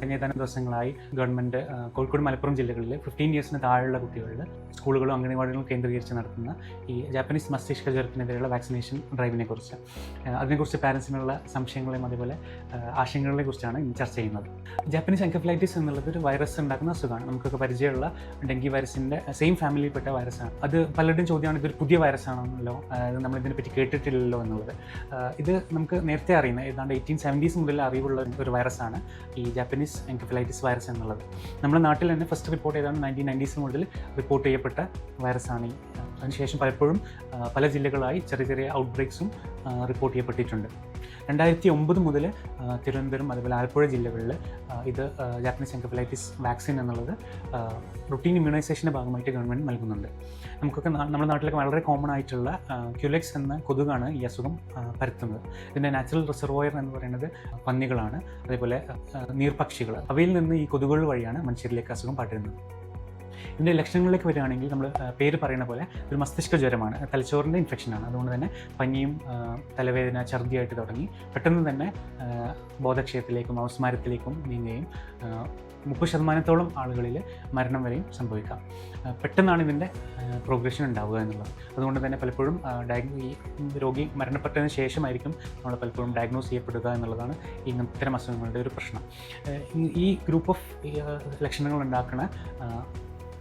കഴിഞ്ഞ ഏതാനും ദിവസങ്ങളായി ഗവൺമെൻറ് കോഴിക്കോട് മലപ്പുറം ജില്ലകളിൽ 15 ഇയേഴ്സിന് താഴെയുള്ള കുട്ടികളിൽ സ്കൂളുകളും അംഗനവാടികളും കേന്ദ്രീകരിച്ച് നടത്തുന്ന ഈ ജാപ്പനീസ് മസ്തിഷ്ക ജ്വരത്തിനെതിരെയുള്ള വാക്സിനേഷൻ ഡ്രൈവിനെ കുറിച്ച് അതിനെക്കുറിച്ച് പാരൻസിനുള്ള സംശയങ്ങളെയും അതുപോലെ ആശങ്കകളെ കുറിച്ചാണ് ഇന്ന് ചർച്ച ചെയ്യുന്നത്. ജാപ്പനീസ് എൻകെഫലൈറ്റിസ് എന്നുള്ളത് ഒരു വൈറസ് ഉണ്ടാക്കുന്ന അസുഖമാണ്. നമുക്കൊക്കെ പരിചയമുള്ള ഡെങ്കി വൈറസിൻ്റെ സെയിം ഫാമിലിയിൽപ്പെട്ട വൈറസാണ്. അത് പലരുടെയും ചോദ്യമാണ്, ഇതൊരു പുതിയ വൈറസാണല്ലോ, നമ്മളിതിനെപ്പറ്റി കേട്ടിട്ടില്ലല്ലോ എന്നുള്ളത്. ഇത് നമുക്ക് നേരത്തെ അറിയുന്ന ഏതാണ്ട് 1870s മുതൽ അറിവുള്ള ഒരു വൈറസാണ് ഈ ജാപ്പനീസ് എൻകെഫലൈറ്റിസ് വൈറസ് എന്നുള്ളത്. നമ്മുടെ നാട്ടിൽ തന്നെ ഫസ്റ്റ് റിപ്പോർട്ട് ചെയ്താണ് 1990s മുതൽ റിപ്പോർട്ട് ചെയ്യപ്പെട്ട വൈറസാണ്. അതിനുശേഷം പലപ്പോഴും പല ജില്ലകളായി ചെറിയ ചെറിയ ഔട്ട് ബ്രേക്സും റിപ്പോർട്ട് ചെയ്യപ്പെട്ടിട്ടുണ്ട്. 2009 മുതൽ തിരുവനന്തപുരം അതുപോലെ ആലപ്പുഴ ജില്ലകളിൽ ഇത് ജാപ്പനീസ് എൻകെഫലൈറ്റിസ് വാക്സിൻ എന്നുള്ളത് റുട്ടീൻ ഇമ്മ്യൂണൈസേഷൻ്റെ ഭാഗമായിട്ട് ഗവൺമെൻറ് നൽകുന്നുണ്ട്. നമുക്കൊക്കെ നമ്മുടെ നാട്ടിലൊക്കെ വളരെ കോമൺ ആയിട്ടുള്ള ക്യുലെക്സ് എന്ന കൊതുകാണ് ഈ അസുഖം പരത്തുന്നത്. ഇതിൻ്റെ നാച്ചുറൽ റിസർവോയർ എന്ന് പറയുന്നത് പന്നികളാണ്, അതേപോലെ നീർപക്ഷികൾ. അവയിൽ നിന്ന് ഈ കൊതുകുകൾ വഴിയാണ് മനുഷ്യരിലേക്ക് അസുഖം പടരുന്നത്. ഇതിൻ്റെ ലക്ഷണങ്ങളിലേക്ക് വരികയാണെങ്കിൽ നമ്മൾ പേര് പറയുന്ന പോലെ ഒരു മസ്തിഷ്ക ജ്വരമാണ്, തലച്ചോറിൻ്റെ ഇൻഫെക്ഷനാണ്. അതുകൊണ്ട് തന്നെ പനിയും തലവേദന ഛർദിയായിട്ട് തുടങ്ങി പെട്ടെന്ന് തന്നെ ബോധക്ഷയത്തിലേക്കും അവസ്മാരത്തിലേക്കും നീങ്ങുകയും 30% ആളുകളിൽ മരണം വരെയും സംഭവിക്കാം. പെട്ടെന്നാണ് ഇതിൻ്റെ പ്രോഗ്രഷൻ ഉണ്ടാവുക എന്നുള്ളത്. അതുകൊണ്ട് തന്നെ പലപ്പോഴും ഈ രോഗി മരണപ്പെട്ടതിന് ശേഷമായിരിക്കും നമ്മൾ പലപ്പോഴും ഡയഗ്നോസ് ചെയ്യപ്പെടുക എന്നുള്ളതാണ് ഇത്തരം അസുഖങ്ങളുടെ ഒരു പ്രശ്നം. ഈ ഗ്രൂപ്പ് ഓഫ് ലക്ഷണങ്ങൾ ഉണ്ടാക്കുന്ന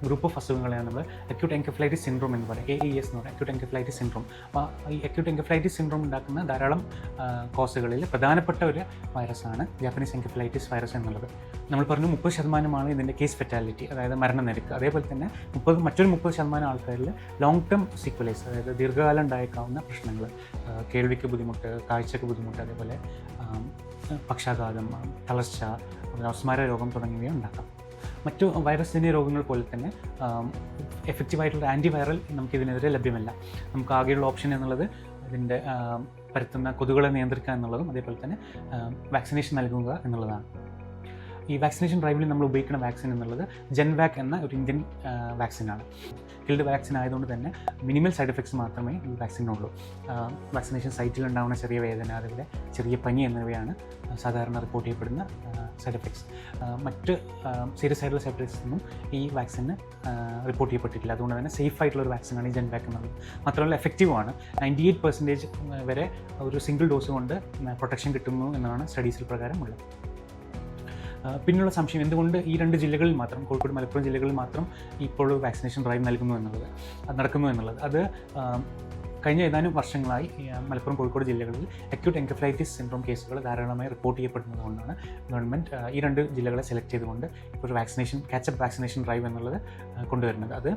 ഗ്രൂപ്പ് ഓഫ് അസുഖങ്ങളെയാണ് നമ്മൾ അക്യൂട്ട് എൻകെഫലൈറ്റിസ് സിൻഡ്രോം എന്ന് പറയും. AES എന്ന് പറയും, അക്യൂട്ട് എൻകെഫലൈറ്റിസ് സിൻഡ്രോം. അപ്പോൾ ഈ അക്യൂട്ട് എൻകെഫലൈറ്റിസ് സിൻഡ്രോം ഉണ്ടാക്കുന്ന ധാരാളം കോസുകളിൽ പ്രധാനപ്പെട്ട ഒരു വൈറസാണ് ജാപ്പനീസ് എൻകെഫലൈറ്റിസ് വൈറസ് എന്നുള്ളത്. നമ്മൾ പറഞ്ഞു 30% ഇതിൻ്റെ കേസ് ഫെറ്റാലിറ്റി, അതായത് മരണനിരക്ക്. അതേപോലെ തന്നെ മറ്റൊരു 30% ആൾക്കാരിൽ ലോങ് ടേം സിക്വലേസ്, അതായത് ദീർഘകാലം ഉണ്ടായേക്കാവുന്ന പ്രശ്നങ്ങൾ, കേൾവിക്ക് ബുദ്ധിമുട്ട്, കാഴ്ചക്ക് ബുദ്ധിമുട്ട്, അതേപോലെ പക്ഷാഘാതം, തളർച്ച, അവസ്മാര രോഗം തുടങ്ങിയവ ഉണ്ടാക്കാം. മറ്റു വൈറസ്ജന്യ രോഗങ്ങൾ പോലെ തന്നെ എഫക്റ്റീവായിട്ടുള്ള ആൻറ്റിവൈറൽ നമുക്കിതിനെതിരെ ലഭ്യമല്ല. നമുക്ക് ആകെയുള്ള ഓപ്ഷൻ എന്നുള്ളത് ഇതിൻ്റെ പരത്തുന്ന കൊതുകുകളെ നിയന്ത്രിക്കുക എന്നുള്ളതും അതേപോലെ തന്നെ വാക്സിനേഷൻ നൽകുക എന്നുള്ളതാണ്. ഈ വാക്സിനേഷൻ ഡ്രൈവിൽ നമ്മൾ ഉപയോഗിക്കുന്ന വാക്സിൻ എന്നുള്ളത് ജെൻവാക് എന്ന ഒരു ഇന്ത്യൻ വാക്സിനാണ്. കിൽഡ് വാക്സിൻ ആയതുകൊണ്ട് തന്നെ മിനിമൽ സൈഡ് എഫക്ട്സ് മാത്രമേ ഈ വാക്സിനുള്ളൂ. വാക്സിനേഷൻ സൈറ്റിൽ ഉണ്ടാകുന്ന ചെറിയ വേദന, അതുപോലെ ചെറിയ പനി എന്നിവയാണ് സാധാരണ റിപ്പോർട്ട് ചെയ്യപ്പെടുന്ന സൈഡ് എഫക്ട്സ്. മറ്റ് സീരിയസ് ആയിട്ടുള്ള സൈഡ് എഫക്ട്സ് ഒന്നും ഈ വാക്സിന് റിപ്പോർട്ട് ചെയ്യപ്പെട്ടിട്ടില്ല. അതുകൊണ്ട് തന്നെ സേഫ് ആയിട്ടുള്ള ഒരു വാക്സിനാണ് ഈ ജെൻവാക് എന്നുള്ളത്. മാത്രമല്ല എഫക്റ്റീവാണ്. 98% വരെ ഒരു സിംഗിൾ ഡോസ് കൊണ്ട് പ്രൊട്ടക്ഷൻ കിട്ടുന്നു എന്നാണ് സ്റ്റഡീസിൽ പ്രകാരം ഉള്ളത്. പിന്നെയുള്ള സംശയം, എന്തുകൊണ്ട് ഈ 2 ജില്ലകളിൽ മാത്രം, കോഴിക്കോട് മലപ്പുറം ജില്ലകളിൽ മാത്രം ഇപ്പോൾ വാക്സിനേഷൻ ഡ്രൈവ് നടക്കുന്നു എന്നുള്ളത്. അത് കഴിഞ്ഞ ഏതാനും വർഷങ്ങളായി മലപ്പുറം കോഴിക്കോട് ജില്ലകളിൽ അക്യൂട്ട് എൻകെഫലൈറ്റിസ് സിൻഡ്രോം കേസുകൾ ധാരാളമായി റിപ്പോർട്ട് ചെയ്യപ്പെടുന്നതുകൊണ്ടാണ് ഗവൺമെൻറ് ഈ 2 ജില്ലകളെ സെലക്ട് ചെയ്തുകൊണ്ട് ഇപ്പോൾ ഒരു കാച്ചപ്പ് വാക്സിനേഷൻ ഡ്രൈവ് എന്നുള്ളത് കൊണ്ടുവരുന്നത്. അത്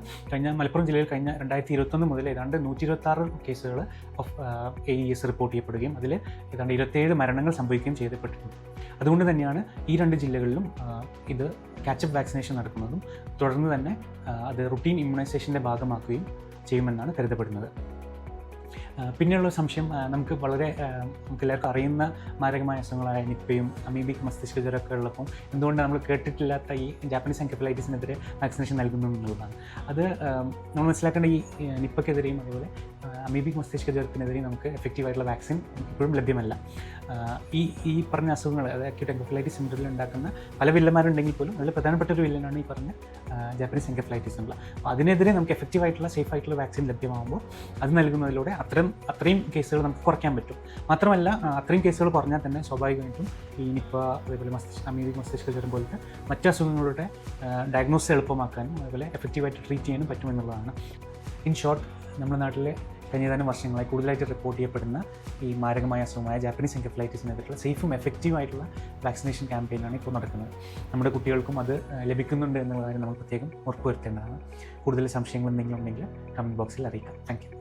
മലപ്പുറം ജില്ലയിൽ കഴിഞ്ഞ 2021 മുതൽ ഏതാണ്ട് 126 കേസുകൾ ഓഫ് AES റിപ്പോർട്ട് ചെയ്യപ്പെടുകയും അതിൽ ഏതാണ്ട് 27 മരണങ്ങൾ സംഭവിക്കുകയും ചെയ്യപ്പെട്ടിട്ടുണ്ട്. അതുകൊണ്ട് തന്നെയാണ് ഈ 2 ജില്ലകളിലും ഇത് കാച്ചപ്പ് വാക്സിനേഷൻ നടക്കുന്നതും തുടർന്ന് തന്നെ അത് റുട്ടീൻ ഇമ്മ്യൂണൈസേഷൻ്റെ ഭാഗമാക്കുകയും ചെയ്യുമെന്നാണ് കരുതപ്പെടുന്നത്. പിന്നെയുള്ള സംശയം, നമുക്ക് എല്ലാവർക്കും അറിയുന്ന മാരകമായ അസുഖങ്ങളായ നിപ്പയും അമീബിക് മസ്തിഷ്ക ജ്വരമൊക്കെ ഉള്ളപ്പോൾ എന്തുകൊണ്ട് നമ്മൾ കേട്ടിട്ടില്ലാത്ത ഈ ജാപ്പനീസ് എൻകെഫലൈറ്റിസിനെതിരെ വാക്സിനേഷൻ നൽകുന്നു എന്നുള്ളതാണ്. അത് നമ്മൾ മനസ്സിലാക്കേണ്ട, ഈ നിപ്പയ്ക്കെതിരെയും അതുപോലെ അമീബിക് മസ്തിഷ്ക ജ്വരത്തിനെതിരെയും നമുക്ക് എഫക്റ്റീവായിട്ടുള്ള വാക്സിൻ ഇപ്പോഴും ലഭ്യമല്ല. ഈ പറഞ്ഞ അസുഖങ്ങൾ, അതായത് അക്യൂട്ട് എൻകെഫലൈറ്റിസ് സിൻഡ്രോമിൽ ഉണ്ടാക്കുന്ന പല വില്ലന്മാരുണ്ടെങ്കിൽ പോലും അതിൽ പ്രധാനപ്പെട്ട ഒരു വില്ലനാണ് ഈ പറഞ്ഞ ജാപ്പനീസ് എൻകെഫലൈറ്റിസ് എന്നുള്ള. അപ്പോൾ അതിനെതിരെ നമുക്ക് എഫക്റ്റീവായിട്ടുള്ള സേഫ് ആയിട്ടുള്ള വാക്സിൻ ലഭ്യമാകുമ്പോൾ അത് നൽകുന്നതിലൂടെ അത്രയും കേസുകൾ നമുക്ക് കുറയ്ക്കാൻ പറ്റും. മാത്രമല്ല അത്രയും കേസുകൾ കുറഞ്ഞാൽ തന്നെ സ്വാഭാവികമായിട്ടും ഈ നിപ്പ, അതേപോലെ അമീബിക് മസ്തിഷ്ക ജ്വരം പോലത്തെ മറ്റ് അസുഖങ്ങളുടെ ഡയഗ്നോസിസ് എളുപ്പമാക്കാനും അതുപോലെ എഫക്റ്റീവായിട്ട് ട്രീറ്റ് ചെയ്യാനും പറ്റുമെന്നുള്ളതാണ്. ഇൻ ഷോർട്ട്, നമ്മുടെ നാട്ടിലെ കഴിഞ്ഞ ഏതാനും വർഷങ്ങളായി കൂടുതലായിട്ട് റിപ്പോർട്ട് ചെയ്യപ്പെടുന്ന ഈ മാരകമായ അസുഖമായ ജാപ്പനീസ് എൻകെഫലൈറ്റിസിനെതിരെയുള്ള സേഫും എഫക്റ്റീവായിട്ടുള്ള വാക്സിനേഷൻ ക്യാമ്പയിനാണ് ഇപ്പോൾ നടക്കുന്നത്. നമ്മുടെ കുട്ടികൾക്കും അത് ലഭിക്കുന്നുണ്ട് എന്നുള്ള കാര്യം നമ്മൾ പ്രത്യേകം ഉറപ്പുവരുത്തേണ്ടതാണ്. കൂടുതൽ സംശയങ്ങൾ എന്തെങ്കിലും ഉണ്ടെങ്കിൽ കമൻറ്റ് ബോക്സിൽ അറിയിക്കാം. Thank you.